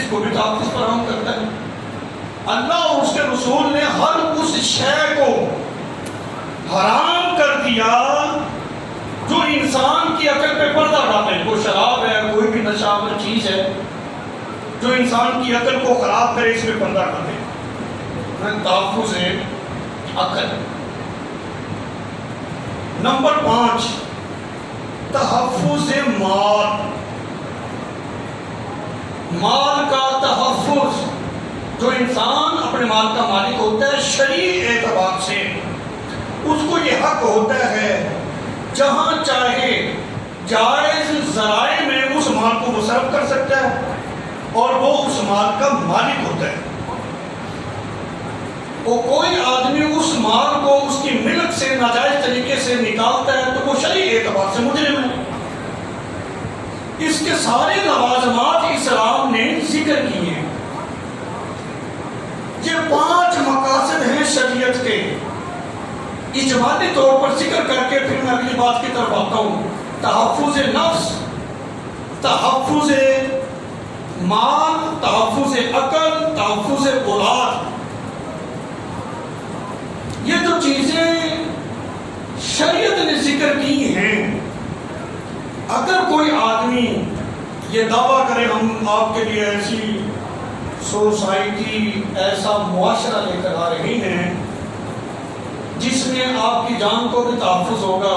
کو بھی تحفظ فراہم کرتا ہے۔ اللہ اور اس کے رسول نے ہر اس شے کو حرام کر دیا جو انسان کی عقل پہ پردہ ڈالے۔ کوئی شراب ہے، کوئی بھی نشاور چیز ہے جو انسان کی عقل کو خراب کرے، اس میں پردہ ڈالے۔ تحفظ عقل۔ نمبر 5، تحفظ مال۔ مال کا تحفظ، جو انسان اپنے مال کا مالک ہوتا ہے شرعی اعتبار سے اس کو یہ حق ہوتا ہے جہاں چاہے جائز ذرائع میں اس مال کو مصرف کر سکتا ہے اور وہ اس مال کا مالک ہوتا ہے۔ وہ کوئی آدمی اس مال کو اس کی ملک سے ناجائز طریقے سے نکالتا ہے تو وہ شرعی اعتبار سے مجرم ہے۔ اس کے سارے لوازمات اسلام نے ذکر کیے ہیں۔ یہ 5 مقاصد ہیں شریعت کے، اجمالی طور پر ذکر کر کے پھر میں اگلی بات کی طرف آتا ہوں۔ تحفظ نفس، تحفظ مال، تحفظ عقل، تحفظ اولاد۔ یہ جو چیزیں شریعت نے ذکر کی ہیں، اگر کوئی آدمی یہ دعویٰ کرے ہم آپ کے لیے ایسی سوسائٹی، ایسا معاشرہ لے کر آ رہے ہیں جس میں آپ کی جان کو بھی تحفظ ہوگا،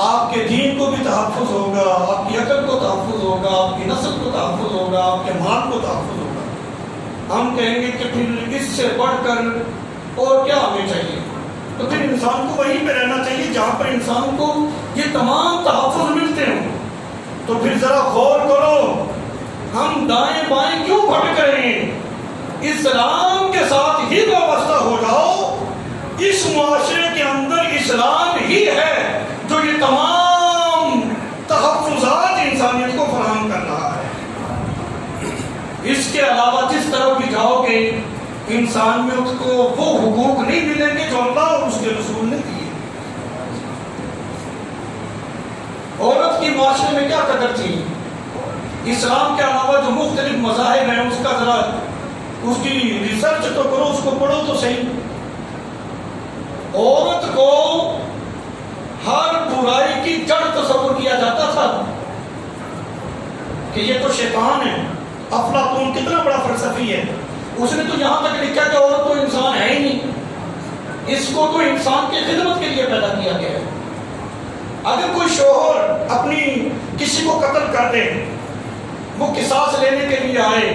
آپ کے دین کو بھی تحفظ ہوگا، آپ کی عقل کو تحفظ ہوگا، آپ کی نسل کو تحفظ ہوگا، آپ کے مال کو تحفظ ہوگا، ہم کہیں گے کہ پھر اس سے بڑھ کر اور کیا ہمیں چاہیے؟ تو پھر انسان کو وہیں پہ رہنا چاہیے جہاں پر انسان کو یہ تمام تحفظ ملتے ہوں۔ تو پھر ذرا غور کرو، ہم دائیں بائیں کیوں بھٹک رہے ہیں؟ اسلام کے ساتھ ہی وابستہ ہو جاؤ۔ اس معاشرے کے اندر اسلام ہی ہے جو یہ تمام تحفظات انسانیت کو فراہم کر رہا ہے۔ اس کے علاوہ جس طرف بھی جاؤ گے انسانیت کو وہ حقوق نہیں ملیں گے جو اللہ اور اس کے رسول نے دیے۔ عورت کی معاشرے میں کیا قدر تھی؟ اسلام کے علاوہ جو مختلف مذاہب ہیں اس کا ذرا اس کی ریسرچ تو کرو، اس کو پڑھو تو صحیح۔ عورت کو ہر برائی کی جڑ تصور کیا جاتا تھا کہ یہ تو شیطان ہے۔ افلاطون کتنا بڑا فلسفی ہے، اس نے تو یہاں تک لکھا کہ عورت تو انسان ہے ہی نہیں، اس کو تو انسان کی خدمت کے لیے پیدا کیا گیا ہے۔ اگر کوئی شوہر اپنی کسی کو قتل کر دے، وہ قصاص لینے کے لیے آئے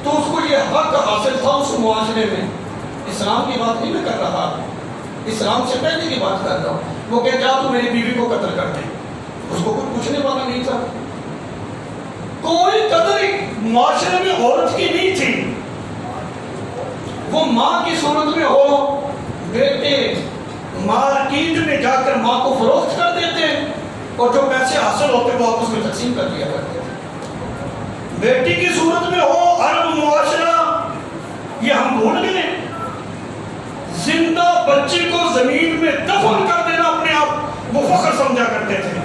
تو اس کو یہ حق حاصل تھا اس معاشرے میں۔ اسلام کی بات نہیں میں کر رہا، اسلام سے پہلے کی بات کر رہا ہوں۔ وہ کہ جا تو میری بیوی کو قتل کر دے، اس کو کوئی پوچھنے والا نہیں تھا۔ کوئی قدر معاشرے میں عورت کی نہیں تھی۔ وہ ماں کی صورت میں ہو، بیٹے مارکیٹ میں جا کر ماں کو فروخت کر دیتے اور جو پیسے حاصل ہوتے وہ آپس میں تقسیم کر دیا کرتے۔ بیٹی کی صورت میں ہو، عرب معاشرہ یہ ہم بھول گئے۔ زندہ بچی کو زمین میں دفن کر دینا اپنے آپ وہ فخر سمجھا کرتے تھے۔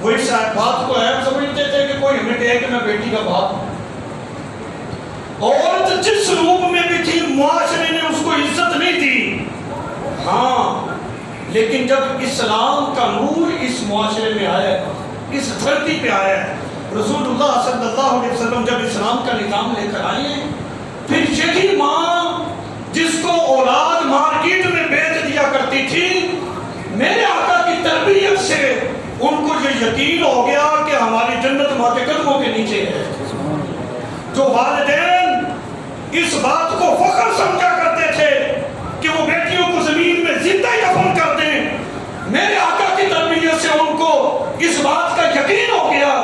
وہ اس بات کو عیب سمجھتے تھے کہ کوئی ہمیں کہے کہ میں بیٹی کا باپ۔ عورت جس روپ میں بھی تھی معاشرے نے اس کو عزت نہیں دی۔ ہاں، لیکن جب اسلام کا نور اس معاشرے میں آیا، اس دھرتی پہ آیا، رسول اللہ صلی اللہ علیہ وسلم جب اسلام کا نظام لے کر آئے، پھر یہی ماں جس کو اولاد مارکیٹ میں بیچ دیا کرتی تھی، میرے آقا کی تربیت سے ان کو یہ یقین ہو گیا کہ ہماری جنت ماں کے قدموں کے نیچے ہے۔ جو والدین اس بات کو فخر سمجھا کرتے تھے کہ وہ بیٹیوں کو زمین میں زندہ دفن کر دیں، میرے آقا کی تربیت سے ان کو اس بات کا یقین ہو گیا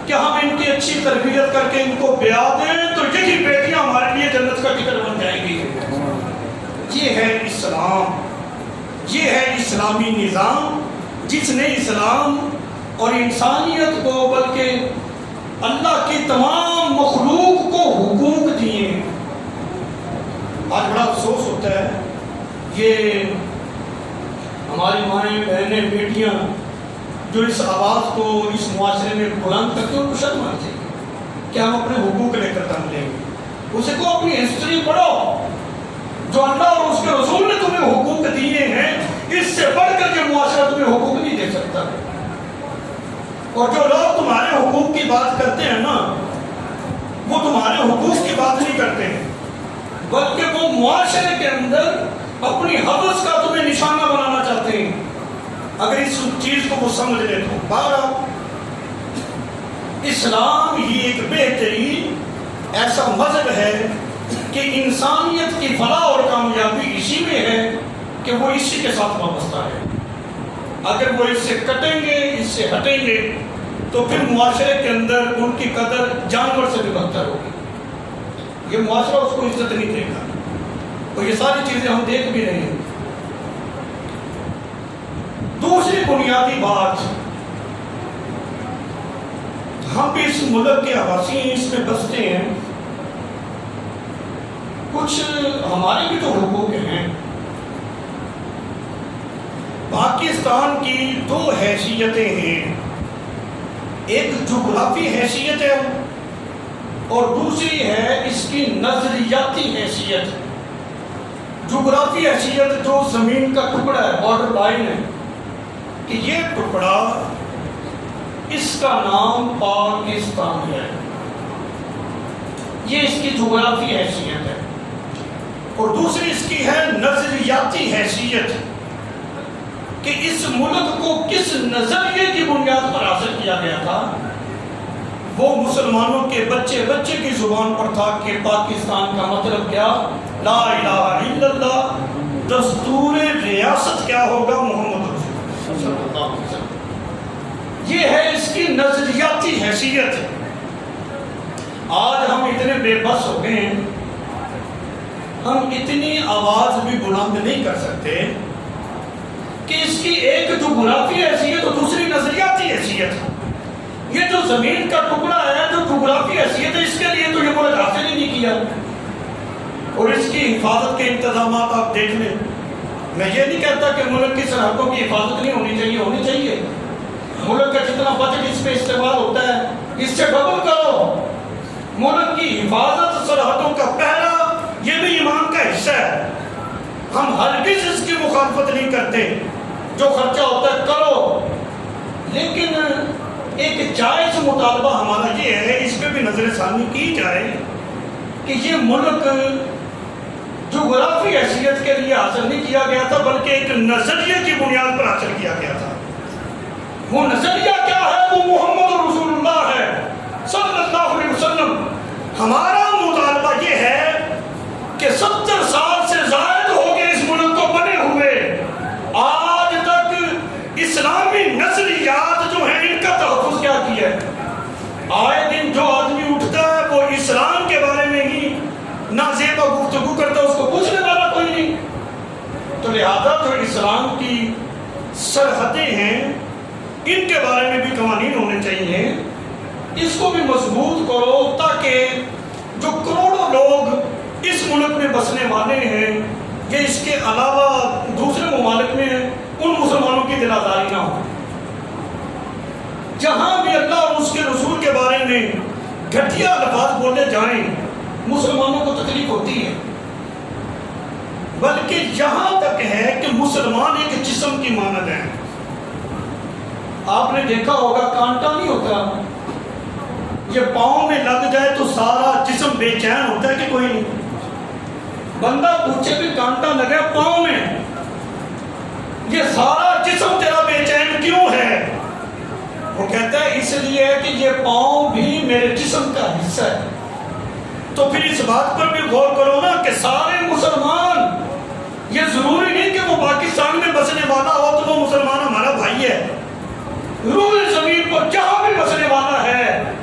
کہ ہم ان کی اچھی تربیت کر کے ان کو بیاہ دیں تو یہی بیٹیاں ہمارے لیے جنت کا ٹکٹ بن جائیں گی۔ یہ ہے اسلام، یہ ہے اسلامی نظام جس نے اسلام اور انسانیت کو بلکہ اللہ کی تمام مخلوق کو حقوق دیے۔ آج بڑا افسوس ہوتا ہے، یہ ہماری مائیں بہنیں بیٹیاں جو اس آواز کو اس معاشرے میں بلند کرتے ہیں ان کو شرم آتی ہے کہ ہم اپنے حقوق لے کر تنگ لیں گے. اسے کو اپنی ہسٹری پڑھو. جو اللہ اور اس کے رسول نے تمہیں حقوق دیے ہیں اس سے بڑھ کر کے معاشرہ تمہیں حقوق نہیں دے سکتا. اور جو لوگ تمہارے حقوق کی بات کرتے ہیں نا وہ تمہارے حقوق کی بات نہیں کرتے ہیں بلکہ وہ معاشرے کے اندر اپنی حوث کا تمہیں نشانہ بنانا چاہتے ہیں. اگر اس چیز کو وہ سمجھ لے تو بارہ اسلام ہی ایک بہترین ایسا مذہب ہے کہ انسانیت کی فلاح اور کامیابی اسی میں ہے کہ وہ اسی کے ساتھ وابستہ ہے. اگر وہ اس سے کٹیں گے اس سے ہٹیں گے تو پھر معاشرے کے اندر ان کی قدر جانور سے بھی بدتر ہوگی. یہ معاشرہ اس کو عزت نہیں دے گا. اور یہ ساری چیزیں ہم دیکھ بھی رہے ہیں. دوسری بنیادی بات، ہم بھی اس ملک کے آواسی ہیں، اس میں بستے ہیں، کچھ ہمارے بھی تو حقوق ہیں. پاکستان کی دو حیثیتیں ہیں، ایک جغرافی حیثیت ہے اور دوسری ہے اس کی نظریاتی حیثیت. جغرافی حیثیت جو زمین کا ٹکڑا ہے، بارڈر لائن ہے کہ یہ ٹکڑا اس کا نام پاکستان ہے، یہ اس کی جغرافی حیثیت ہے. اور دوسری اس کی ہے نظریاتی حیثیت کہ اس ملک کو کس نظریے کی بنیاد پر حاصل کیا گیا تھا. وہ مسلمانوں کے بچے بچے کی زبان پر تھا کہ پاکستان کا مطلب کیا، لا الہ الا اللہ، دستور ریاست کیا ہوگا، محمد رسول صلی اللہ علیہ وسلم. یہ ہے اس کی نظریاتی حیثیت. آج ہم اتنے بے بس ہو گئے ہیں، ہم اتنی آواز بھی بلند نہیں کر سکتے کہ اس کی ایک جغرافی حیثیت اور دوسری نظریاتی حیثیت. یہ جو زمین کا ٹکڑا ہے، جو جغرافی حیثیت ہے، اس کے لیے تو یہ ملک حاصل ہی نہیں کیا. اور اس کی حفاظت کے انتظامات آپ دیکھ لیں. میں یہ نہیں کہتا کہ ملک کی سرحدوں کی حفاظت نہیں ہونی چاہیے، ہونی چاہیے. ملک کا جتنا بجٹ اس پہ استعمال ہوتا ہے اس سے ڈبل کرو. ملک کی حفاظت، سرحدوں کا پہرا، یہ بھی ایمان کا حصہ ہے. ہم ہرگز اس کی مخالفت نہیں کرتے. جو خرچہ ہوتا ہے کرو، لیکن ایک جائز مطالبہ ہمارا یہ ہے، اس پہ بھی نظر ثانی کی جائے کہ یہ ملک جغرافی حیثیت کے لیے حاصل نہیں کیا گیا تھا بلکہ ایک نظریے کی بنیاد پر حاصل کیا گیا تھا. وہ نظریہ کیا ہے؟ وہ محمد رسول اللہ ہے صلی اللہ علیہ وسلم. ہمارا مطالبہ یہ ہے کہ 70 سال سے زائد ہو گئے اس ملک کو بنے ہوئے، آج تک اسلامی نظریات جو ہیں ان کا تحفظ کیا کیا ہے. آئے دن جو آدمی اٹھتا ہے وہ اسلام کے بارے میں ہی نازیبا گفتگو کرتا ہے، اس کو پوچھنے والا کوئی نہیں. تو لہذا جو اسلام کی سرحدیں ہیں ان کے بارے میں بھی قوانین ہونے چاہیے. اس کو بھی مضبوط کرو تاکہ جو کروڑوں لوگ اس ملک میں بسنے والے ہیں یہ اس کے علاوہ دوسرے ممالک میں ان مسلمانوں کی دل آزاری نہ ہو. جہاں بھی اللہ اور اس کے رسول کے بارے میں گھٹیا الفاظ بولے جائیں مسلمانوں کو تکلیف ہوتی ہے. بلکہ یہاں تک ہے کہ مسلمان ایک جسم کی مانند ہے. آپ نے دیکھا ہوگا کانٹا نہیں ہوتا، یہ پاؤں میں لگ جائے تو سارا جسم بے چین ہوتا ہے کہ کوئی نہیں. بندہ پوچھے بھی کانٹا لگا پاؤں میں، یہ سارا جسم تیرا بے چین کیوں ہے؟ وہ کہتا ہے اس لیے کہ یہ پاؤں بھی میرے جسم کا حصہ ہے. تو پھر اس بات پر بھی غور کرو نا کہ سارے مسلمان، یہ ضروری نہیں کہ وہ پاکستان میں بسنے والا ہو تو وہ مسلمان ہمارا بھائی ہے. روح زمین پر جہاں بھی بسنے والا ہے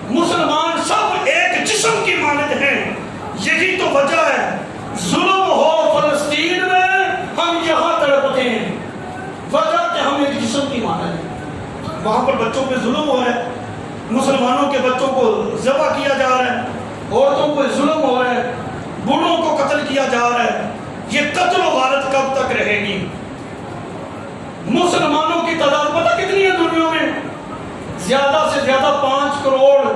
مسلمان سب ایک جسم کی مانند ہیں. یہی تو وجہ ہے ظلم ہو فلسطین میں ہم یہاں تڑپتے ہیں، وجہ کہ ہم ایک جسم کی مانند ہیں. وہاں پر بچوں پہ ظلم ہو رہا ہے، مسلمانوں کے بچوں کو ذبح کیا جا رہا ہے، عورتوں پہ ظلم ہو رہا ہے، بوڑھوں کو قتل کیا جا رہا ہے. یہ قتل و غارت کب تک رہے گی؟ مسلمانوں کی تعداد پتہ کتنی ہے دنیا میں؟ زیادہ سے زیادہ 5 کروڑ.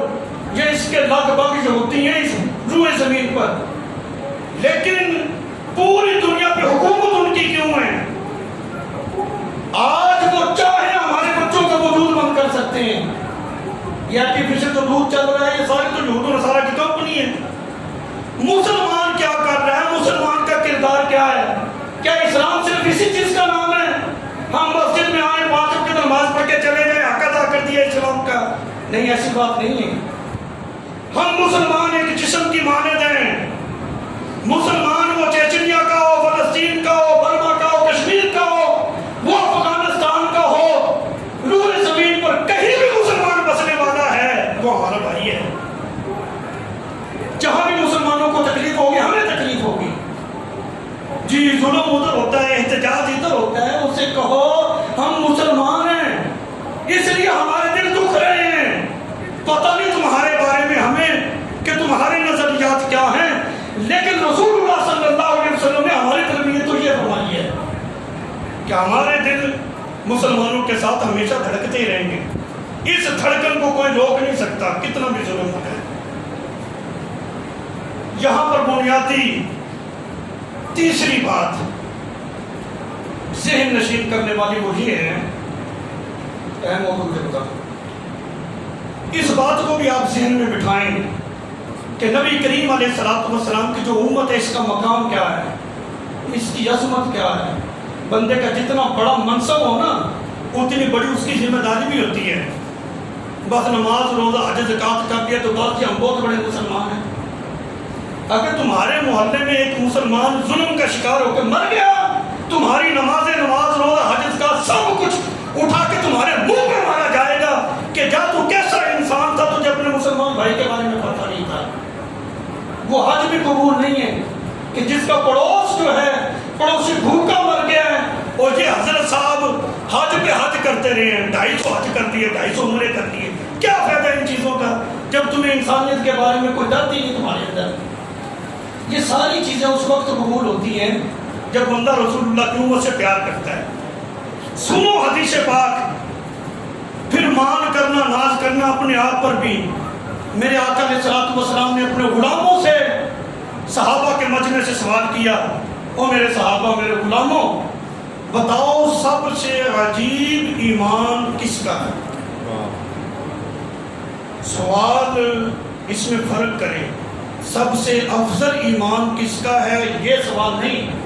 یہ اس کے لگ بگ جو ہوتی ہیں اس روئے زمین پر، لیکن پوری دنیا پہ حکومت ان کی کیوں ہے؟ آج وہ چاہے ہمارے بچوں کا وہ دودھ بند کر سکتے ہیں. یہ آرٹیفیشل تو دودھ چل رہا ہے، یہ سارے تو یہود و نصارہ کی کمپنی ہے. مسلمان کیا کر رہا ہے؟ مسلمان کا کردار کیا ہے؟ کیا اسلام صرف اسی چیز کا نام ہے؟ ہم مسجد میں آئے، 5 وقت کی نماز پڑھ کے چلے گئے، حق ادا کر دیا اسلام کا؟ نہیں، ایسی بات نہیں ہے. ہم مسلمان ایک جسم کی مانند ہیں. مسلمان وہ چیچنیا کا ہو، فلسطین کا ہو، برما کا ہو، کشمیر کا ہو، وہ افغانستان کا ہو، روئے زمین پر کہیں بھی مسلمان بسنے والا ہے وہ ہمارا بھائی ہے. جہاں بھی مسلمانوں کو تکلیف ہوگی ہمیں تکلیف ہوگی. جی ظلم ادھر ہوتا ہے، احتجاج ادھر ہوتا ہے، اس سے کہو ہم مسلمان ہیں، اس لیے ہمارے دل دکھ رہے ہیں. پتہ نہیں تمہارے بارے میں ہمیں کہ تمہارے نظریات کیا ہیں، لیکن رسول اللہ صلی اللہ علیہ وسلم نے ہماری تربیت تو یہ فرمائی ہے کہ ہمارے دل مسلمانوں کے ساتھ ہمیشہ دھڑکتے رہیں گے. اس دھڑکن کو کوئی روک نہیں سکتا کتنا بھی ظلم ہو جائے. یہاں پر بنیادی تیسری بات ذہن نشین کرنے والی وہ یہ ہے، اہم موضوع سے بتا دوں، اس بات کو بھی آپ ذہن میں بٹھائیں کہ نبی کریم علیہ السلام کی جو امت ہے اس کا مقام کیا ہے، اس کی عظمت کیا ہے. بندے کا جتنا بڑا منصب ہو نا اتنی بڑی اس کی ذمہ داری بھی ہوتی ہے. بس نماز روزہ حج زکات کر دیا تو بس ہم بہت بڑے مسلمان ہیں. اگر تمہارے محلے میں ایک مسلمان ظلم کا شکار ہو کے مر گیا، تمہاری نماز روزہ حج زکات سب کچھ اٹھا کے تمہارے منہ پہ مارا جائے گا کہ جا تو کیسا انسان تھا، تجھے اپنے مسلمان بھائی کے بارے میں پتہ نہیں تھا. وہ حج بھی قبول نہیں ہے کہ جس کا پڑوس جو ہے پڑوسی بھوکا مر گیا ہے اور یہ حضرت صاحب حج پہ حج کرتے رہے ہیں، 250 حج کر دیے، 250 عمرے کر دیے. کیا فائدہ ان چیزوں کا جب تمہیں انسانیت کے بارے میں کوئی درد ہی نہیں تمہارے اندر. یہ ساری چیزیں اس وقت قبول ہوتی ہیں جب بندہ رسول اللہ کی امت سے پیار کرتا ہے. سنو حدیث پاک، پھر مان کرنا ناز کرنا اپنے آپ پر بھی. میرے آقا علیہ الصلوۃ والسلام نے اپنے غلاموں سے صحابہ کے مجمع سے سوال کیا، او میرے صحابہ، میرے غلاموں، بتاؤ سب سے عجیب ایمان کس کا ہے؟ سوال اس میں فرق کریں، سب سے افضل ایمان کس کا ہے یہ سوال نہیں.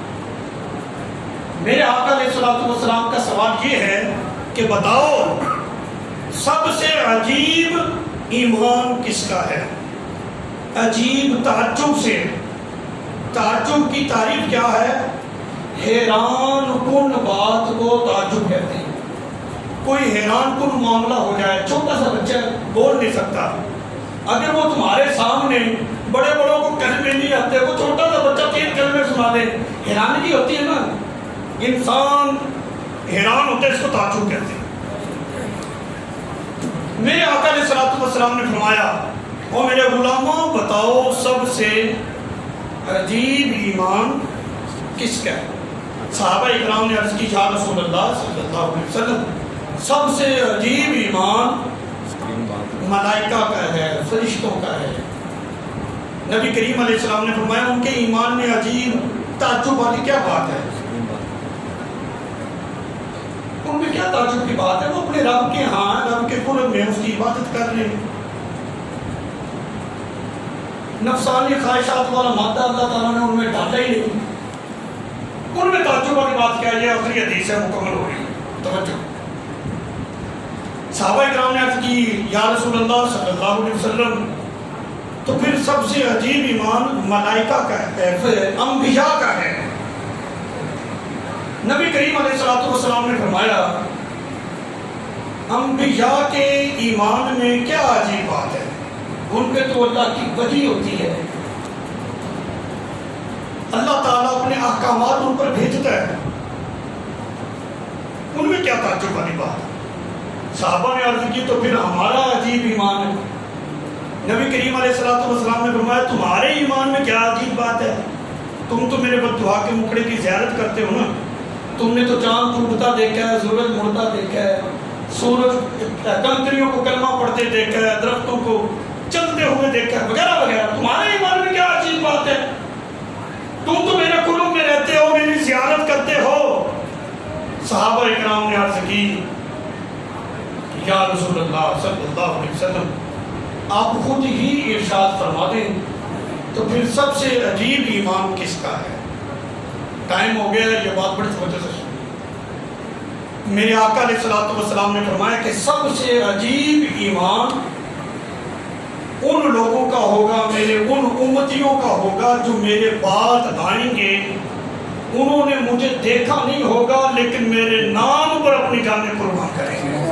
میرے آقا علیہ الصلوۃ والسلام کا سوال یہ ہے کہ بتاؤ سب سے عجیب ایمان کس کا ہے. عجیب تعجب سے، تعجب کی تعریف کیا ہے؟ حیران کن بات کو تعجب کہتے ہیں. کوئی حیران کن معاملہ ہو جائے، چھوٹا سا بچہ بول نہیں سکتا، اگر وہ تمہارے سامنے بڑے بڑوں کو کلمے نہیں آتے، وہ چھوٹا سا بچہ 3 کلمے سنا دے، حیرانگی ہوتی ہے نا، انسان حیران ہوتا ہے، اس کو تعجب کہتے ہیں. میرے آقا علیہ الصلوۃ والسلام نے فرمایا، او میرے غلاموں، بتاؤ سب سے عجیب ایمان کس کا ہے؟ صحابہ اکرام نے عرض کی، یا رسول اللہ صلی اللہ علیہ وسلم، سب سے عجیب ایمان ملائکہ کا ہے، فرشتوں کا ہے. نبی کریم علیہ السلام نے فرمایا، ان کے ایمان میں عجیب تعجب والی کیا بات ہے؟ ان میں کیا تعجب کی بات ہے؟ وہ اپنے رب کے ہاں، رب کے قرب میں اس کی عبادت کر رہے ہیں. نفسانی خواہشات والا مادہ اللہ تعالیٰ نے ان میں ڈالا ہی نہیں. ان میں تعجب والی بات کیا ہے؟ یہ آخری حدیث ہے، مکمل ہو رہی ہے، توجہ. صحابہ اکرام نے عرض کی، یا رسول اللہ صلی اللہ علیہ وسلم، تو پھر سب سے عجیب ایمان ملائکہ کا ہے، پھر انبیاء کا ہے. نبی کریم علیہ الصلوۃ والسلام نے فرمایا، انبیاء کے ایمان میں کیا عجیب بات ہے؟ ان پہ تو اللہ کی وحی ہوتی ہے، اللہ تعالیٰ اپنے احکامات ان پر بھیجتا ہے، ان میں کیا تعجب والی بات ہے؟ صحابہ نے عرض کی، تو پھر ہمارا عجیب ایمان ہے. نبی کریم علیہ الصلوۃ والسلام نے فرمایا، تمہارے ایمان میں کیا عجیب بات ہے؟ تم تو میرے بددعا کے مکڑے کی زیارت کرتے ہو نا، تم نے تو چاند ٹوٹتا دیکھا ہے، سورج مڑتا دیکھا ہے، سورج کنکریوں کو کلمہ پڑھتے دیکھا ہے، درختوں کو چلتے ہوئے دیکھ کر وغیرہ وغیرہ. تمہارے ایمان میں کیا عجیب بات ہے؟ تم تو میرے قرب میں رہتے ہو، میری زیارت کرتے ہو. صحابہ اکرام نے عرض کی یا رسول اللہ صلی اللہ علیہ وسلم آپ خود ہی ارشاد فرما دیں تو پھر سب سے عجیب ایمان کس کا ہے؟ ٹائم ہو گیا ہے، یہ بات بڑی توجہ سے سنیے. میرے آقا علیہ الصلوۃ والسلام نے فرمایا کہ سب سے عجیب ایمان ان لوگوں کا ہوگا، میرے ان امتیوں کا ہوگا جو میرے بعد آئیں گے. انہوں نے مجھے دیکھا نہیں ہوگا لیکن میرے نام پر اپنی جانیں قربان کریں گے.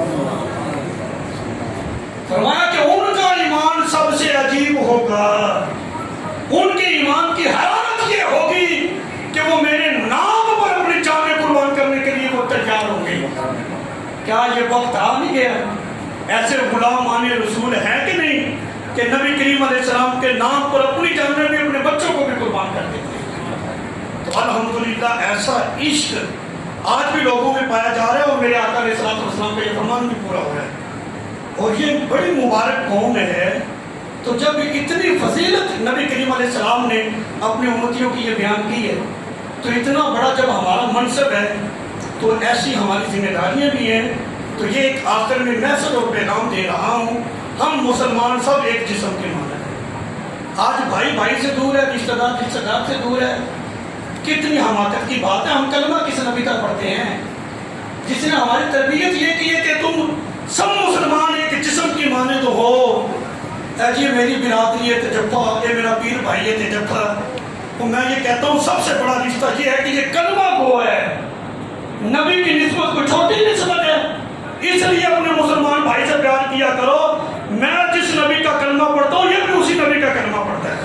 فرمایا کہ ان کا ایمان سب سے عجیب ہوگا. ان کے ایمان کی حرارت یہ ہوگی کہ وہ میرے نام پر اپنی جانیں قربان کرنے کے لیے وہ تیار ہوں گے. کیا یہ وقت آ نہیں گیا؟ ایسے غلامان رسول ہیں کہ نہیں کہ نبی کریم علیہ السلام کے نام پر اپنی جانیں بھی اپنے بچوں کو بھی قربان کر دیتے ہیں. تو الحمدللہ ایسا عشق آج بھی لوگوں میں پایا جا رہا ہے اور میرے آقا علیہ السلام کا یہ فرمان بھی پورا ہوا ہے. اور یہ بڑی مبارک قوم ہے. تو جب اتنی فضیلت نبی کریم علیہ السلام نے اپنے امتیوں کی یہ بیان کی ہے تو اتنا بڑا جب ہمارا منصب ہے تو ایسی ہماری ذمہ داریاں بھی ہیں. تو یہ ایک آخر میں میسج اور پیغام دے رہا ہوں، ہم مسلمان سب ایک جسم کے مانند ہیں. آج بھائی بھائی سے دور ہے، رشتہ دار سے دور ہے. کتنی حماقت کی بات ہے. ہم کلمہ کس نبی کا پڑھتے ہیں جس نے ہماری تربیت یہ کی ہے کہ تم سب مسلمان ایک جسم کی مانند ہو. یہ میری برادری ہے تجفا، یہ میرا پیر بھائی ہے تجفا. تو میں یہ کہتا ہوں سب سے بڑا رشتہ یہ ہے کہ یہ کلمہ گو ہے. نبی کی نسبت کو چھوٹی نسبت ہے، اس لیے اپنے مسلمان بھائی سے پیار کیا کرو. میں جس نبی کا کلمہ پڑھتا ہوں یہ بھی اسی نبی کا کلمہ پڑھتا ہے.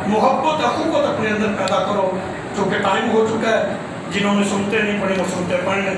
محبت اخوت اپنے اندر پیدا کرو. چونکہ ٹائم ہو چکا ہے، جنہوں نے سنتے نہیں پڑھے وہ سنتے پڑھ لیں.